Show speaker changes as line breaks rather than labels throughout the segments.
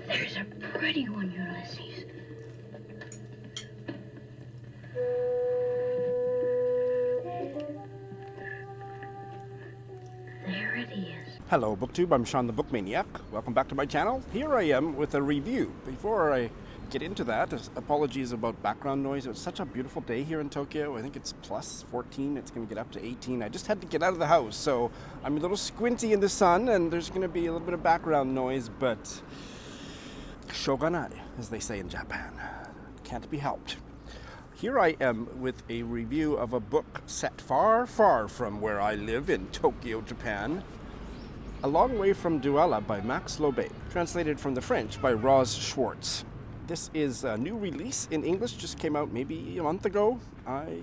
There's a pretty one, Ulysses. There it is.
Hello, BookTube. I'm Shawn the Book Maniac. Welcome back to my channel. Here I am with a review. Before I get into that, apologies about background noise. It was such a beautiful day here in Tokyo. I think it's plus 14. It's going to get up to 18. I just had to get out of the house, so I'm a little squinty in the sun, and there's going to be a little bit of background noise, but shoganai, as they say in Japan. Can't be helped. Here I am with a review of a book set far, far from where I live in Tokyo, Japan. A Long Way from Douala by Max Lobe, translated from the French by Roz Schwartz. This is a new release in English, just came out maybe a month ago. I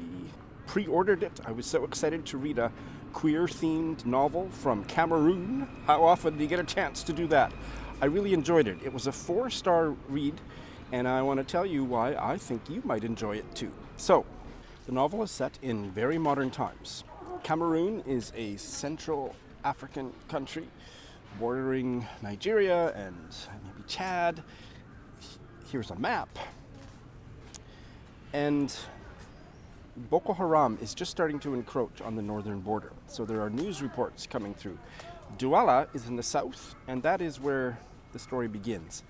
pre-ordered it. I was so excited to read a queer-themed novel from Cameroon. How often do you get a chance to do that? I really enjoyed it. It was a 4-star read, and I want to tell you why I think you might enjoy it too. So, the novel is set in very modern times. Cameroon is a Central African country bordering Nigeria and maybe Chad. Here's a map. And Boko Haram is just starting to encroach on the northern border. So there are news reports coming through. Douala is in the south, and that is where the story begins.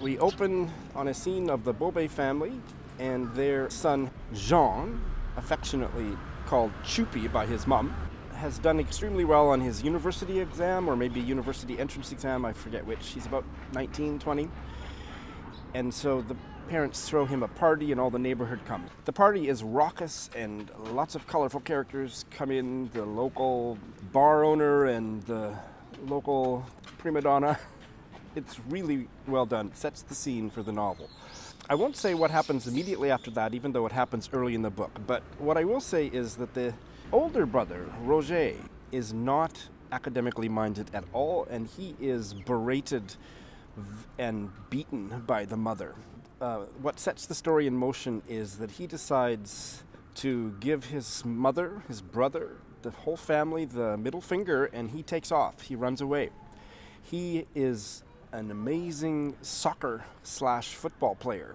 We open on a scene of the Bobe family and their son Jean, affectionately called Chupi by his mom, has done extremely well on his university exam, or maybe university entrance exam, I forget which. He's about 19, 20. And so the parents throw him a party and all the neighborhood comes. The party is raucous and lots of colorful characters come in. The local bar owner and the local prima donna. It's really well done. It sets the scene for the novel. I won't say what happens immediately after that, even though it happens early in the book. But what I will say is that the older brother, Roger, is not academically minded at all, and he is berated and beaten by the mother. What sets the story in motion is that he decides to give his mother, his brother, the whole family the middle finger, and he takes off. He runs away. He is an amazing soccer/football player,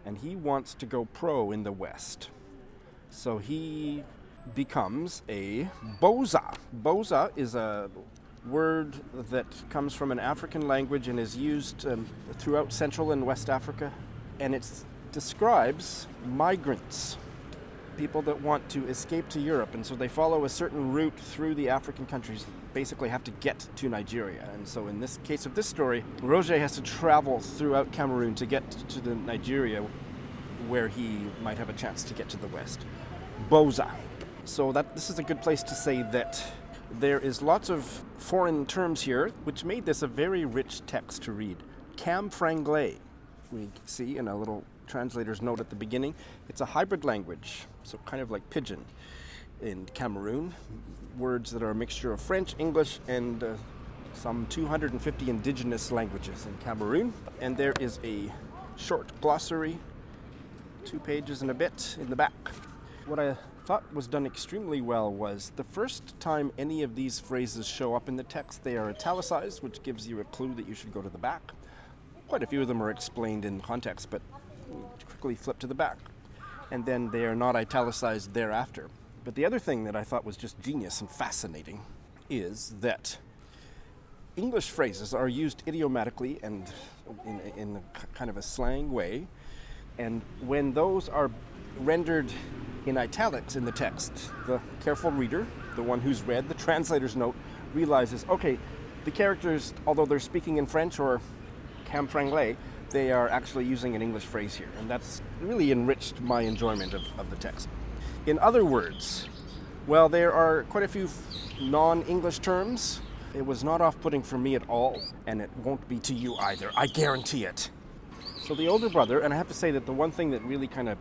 and he wants to go pro in the West. So he becomes a boza. Boza is a word that comes from an African language and is used throughout Central and West Africa, and it describes migrants, people that want to escape to Europe, and so they follow a certain route through the African countries, basically have to get to Nigeria. And so in this case of this story, Roger has to travel throughout Cameroon to get to the Nigeria where he might have a chance to get to the West. Boza. So this is a good place to say that there is lots of foreign terms here, which made this a very rich text to read. Cam franglais, we see in a little translator's note at the beginning. It's a hybrid language, so kind of like pidgin in Cameroon. Words that are a mixture of French, English, and some 250 indigenous languages in Cameroon. And there is a short glossary, 2 pages and a bit in the back. What I thought was done extremely well was the first time any of these phrases show up in the text, they are italicized, which gives you a clue that you should go to the back. Quite a few of them are explained in context, but quickly flip to the back. And then they are not italicized thereafter. But the other thing that I thought was just genius and fascinating is that English phrases are used idiomatically and in a kind of a slang way. And when those are rendered in italics in the text, the careful reader, the one who's read the translator's note, realizes, okay, the characters, although they're speaking in French or cam franglais, they are actually using an English phrase here. And that's really enriched my enjoyment of the text. In other words, well, there are quite a few non-English terms. It was not off-putting for me at all, and it won't be to you either. I guarantee it. So the older brother, and I have to say that the one thing that really kind of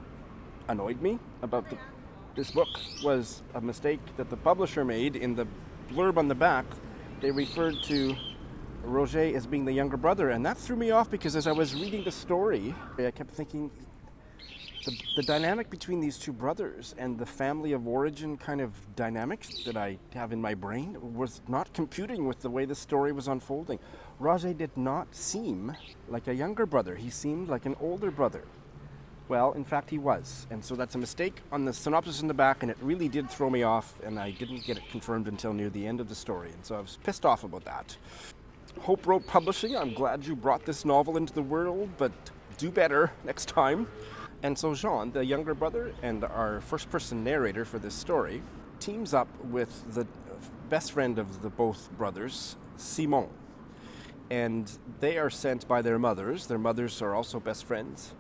annoyed me about this book was a mistake that the publisher made. In the blurb on the back, they referred to Roger as being the younger brother, and that threw me off because as I was reading the story, I kept thinking the dynamic between these two brothers and the family of origin kind of dynamics that I have in my brain was not computing with the way the story was unfolding. Roger did not seem like a younger brother. He seemed like an older brother. Well, in fact, he was. And so that's a mistake on the synopsis in the back, and it really did throw me off, and I didn't get it confirmed until near the end of the story. And so I was pissed off about that. Hope Road Publishing, I'm glad you brought this novel into the world, but do better next time. And so Jean, the younger brother and our first-person narrator for this story, teams up with the best friend of the both brothers, Simon. And they are sent by their mothers are also best friends,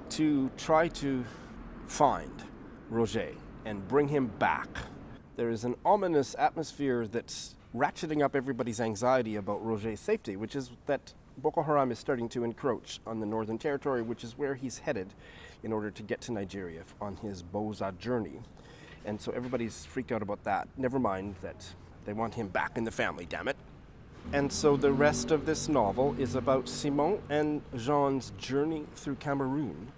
to try to find Roger and bring him back. There is an ominous atmosphere that's ratcheting up everybody's anxiety about Roger's safety, which is that Boko Haram is starting to encroach on the Northern Territory, which is where he's headed in order to get to Nigeria on his Boza journey. And so everybody's freaked out about that. Never mind that they want him back in the family, damn it. And so the rest of this novel is about Simon and Jean's journey through Cameroon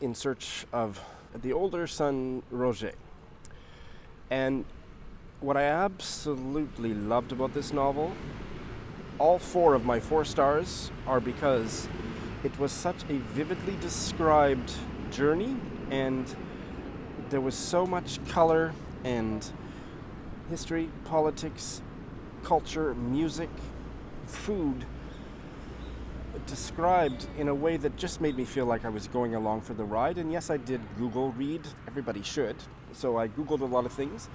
in search of the older son, Roger. And what I absolutely loved about this novel, all 4 of my 4 stars are because it was such a vividly described journey, and there was so much color and history, politics, culture, music, food described in a way that just made me feel like I was going along for the ride. And yes, I did Google read. Everybody should. So I Googled a lot of things.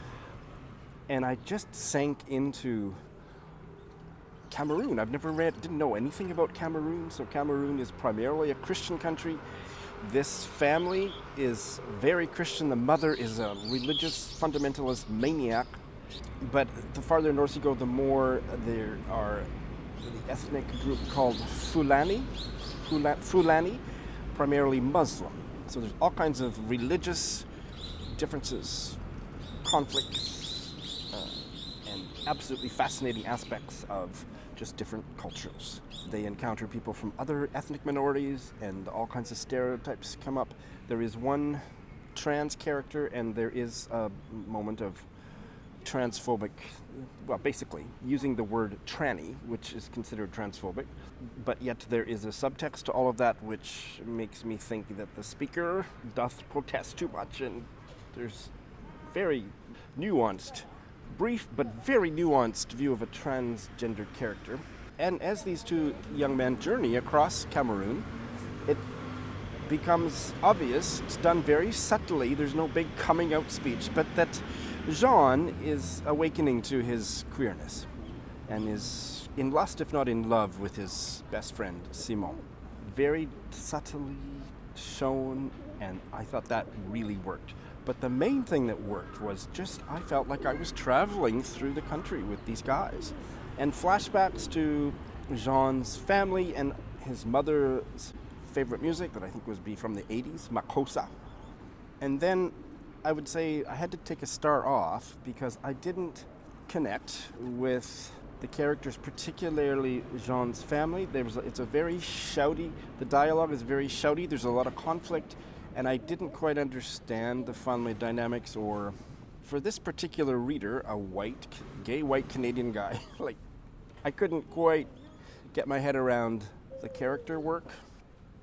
And I just sank into Cameroon. I've never didn't know anything about Cameroon. So Cameroon is primarily a Christian country. This family is very Christian. The mother is a religious fundamentalist maniac. But the farther north you go, the more there are the ethnic group called Fulani, primarily Muslim. So there's all kinds of religious differences, conflicts, and absolutely fascinating aspects of just different cultures. They encounter people from other ethnic minorities, and all kinds of stereotypes come up. There is one trans character, and there is a moment of transphobic, well, basically using the word tranny, which is considered transphobic, but yet there is a subtext to all of that which makes me think that the speaker doth protest too much, and there's very nuanced, brief but very nuanced view of a transgender character. And as these 2 young men journey across Cameroon, it becomes obvious, it's done very subtly, there's no big coming out speech, but that Jean is awakening to his queerness and is in lust, if not in love, with his best friend, Simon. Very subtly shown, and I thought that really worked. But the main thing that worked was just I felt like I was traveling through the country with these guys. And flashbacks to Jean's family and his mother's favorite music that I think was from the 80s, Makossa. And then I would say I had to take a star off because I didn't connect with the characters, particularly Jean's family. It's a very shouty, the dialogue is very shouty, there's a lot of conflict, and I didn't quite understand the family dynamics, or for this particular reader, a gay white Canadian guy, like I couldn't quite get my head around the character work.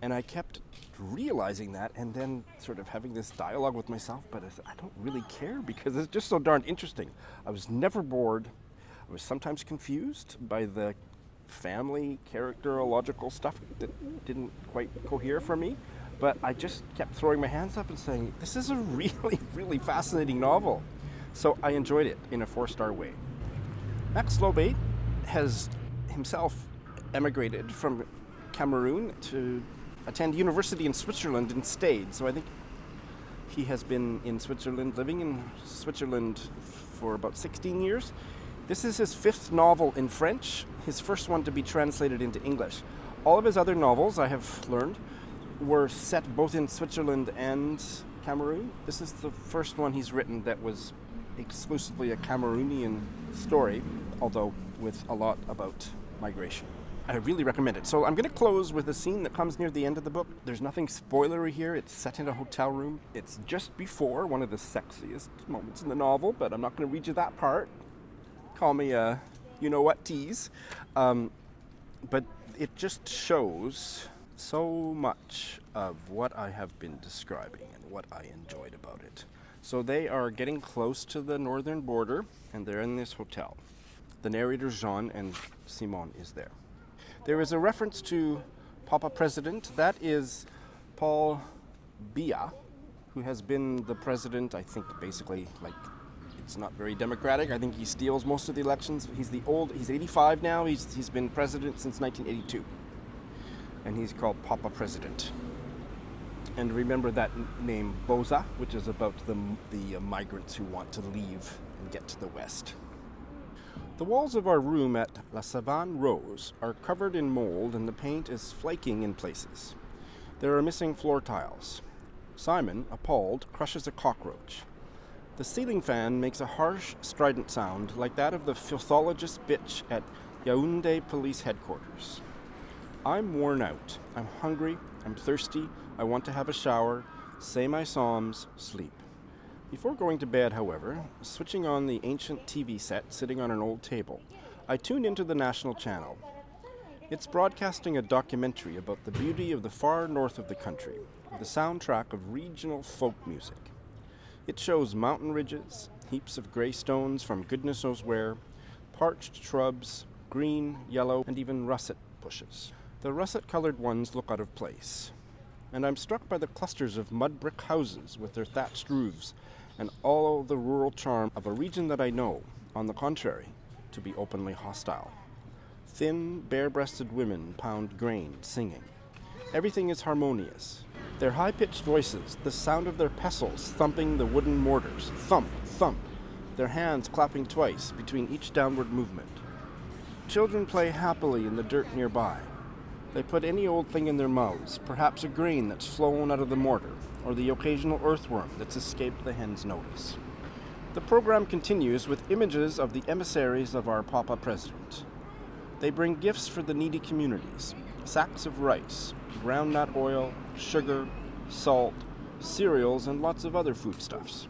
And I kept realizing that and then sort of having this dialogue with myself, but I don't really care because it's just so darn interesting. I was never bored. I was sometimes confused by the family, characterological stuff that didn't quite cohere for me, but I just kept throwing my hands up and saying, this is a really, really fascinating novel. So I enjoyed it in a 4-star way. Max Lobe has himself emigrated from Cameroon to attend university in Switzerland and stayed. So I think he has been in Switzerland, living in Switzerland for about 16 years. This is his 5th novel in French, his first one to be translated into English. All of his other novels, I have learned, were set both in Switzerland and Cameroon. This is the first one he's written that was exclusively a Cameroonian story, although with a lot about migration. I really recommend it. So I'm going to close with a scene that comes near the end of the book. There's nothing spoilery here. It's set in a hotel room. It's just before one of the sexiest moments in the novel, but I'm not going to read you that part. Call me a you-know-what tease. But it just shows so much of what I have been describing and what I enjoyed about it. So they are getting close to the northern border, and they're in this hotel. The narrator Jean and Simon is there. There is a reference to Papa President. That is Paul Biya, who has been the president, I think, basically, like, it's not very democratic. I think he steals most of the elections. He's 85 now. He's been president since 1982. And he's called Papa President. And remember that name Boza, which is about the migrants who want to leave and get to the west. The walls of our room at La Savane Rose are covered in mold and the paint is flaking in places. There are missing floor tiles. Simon, appalled, crushes a cockroach. The ceiling fan makes a harsh, strident sound like that of the filthologist bitch at Yaoundé Police Headquarters. I'm worn out. I'm hungry. I'm thirsty. I want to have a shower, say my psalms, sleep. Before going to bed, however, switching on the ancient TV set sitting on an old table, I tune into the national channel. It's broadcasting a documentary about the beauty of the far north of the country, with a soundtrack of regional folk music. It shows mountain ridges, heaps of grey stones from goodness knows where, parched shrubs, green, yellow, and even russet bushes. The russet-colored ones look out of place, and I'm struck by the clusters of mud brick houses with their thatched roofs and all the rural charm of a region that I know, on the contrary, to be openly hostile. Thin, bare-breasted women pound grain, singing. Everything is harmonious. Their high-pitched voices, the sound of their pestles thumping the wooden mortars, thump, thump, their hands clapping twice between each downward movement. Children play happily in the dirt nearby. They put any old thing in their mouths, perhaps a grain that's flown out of the mortar, or the occasional earthworm that's escaped the hen's notice. The program continues with images of the emissaries of our Papa President. They bring gifts for the needy communities, sacks of rice, groundnut oil, sugar, salt, cereals, and lots of other foodstuffs.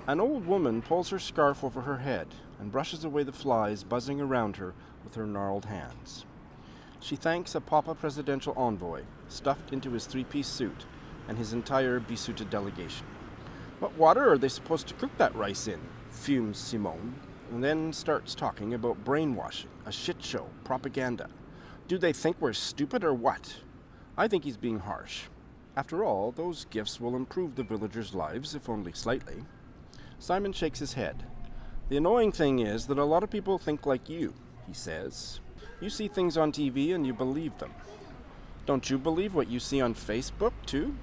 An old woman pulls her scarf over her head and brushes away the flies buzzing around her with her gnarled hands. She thanks a Papa presidential envoy, stuffed into his three-piece suit, and his entire besuited delegation. What water are they supposed to cook that rice in? Fumes Simone, and then starts talking about brainwashing, a shit show, propaganda. Do they think we're stupid or what? I think he's being harsh. After all, those gifts will improve the villagers' lives, if only slightly. Simon shakes his head. The annoying thing is that a lot of people think like you, he says. You see things on TV and you believe them. Don't you believe what you see on Facebook, too?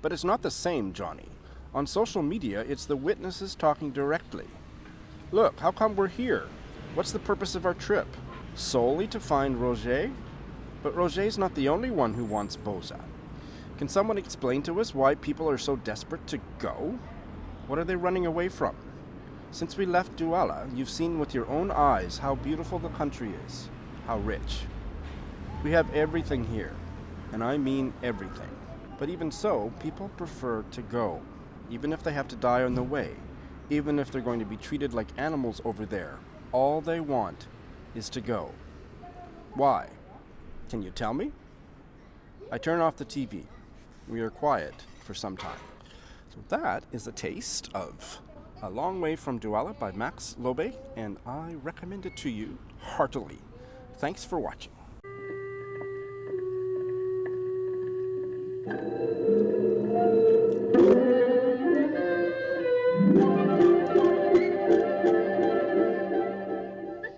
But it's not the same, Johnny. On social media, it's the witnesses talking directly. Look, how come we're here? What's the purpose of our trip? Solely to find Roger? But Roger's not the only one who wants Boza. Can someone explain to us why people are so desperate to go? What are they running away from? Since we left Douala, you've seen with your own eyes how beautiful the country is, how rich. We have everything here, and I mean everything. But even so, people prefer to go, even if they have to die on the way, even if they're going to be treated like animals over there. All they want is to go. Why? Can you tell me? I turn off the TV. We are quiet for some time. So that is a taste of A Long Way from Douala by Max Lobe, and I recommend it to you heartily. Thanks for watching.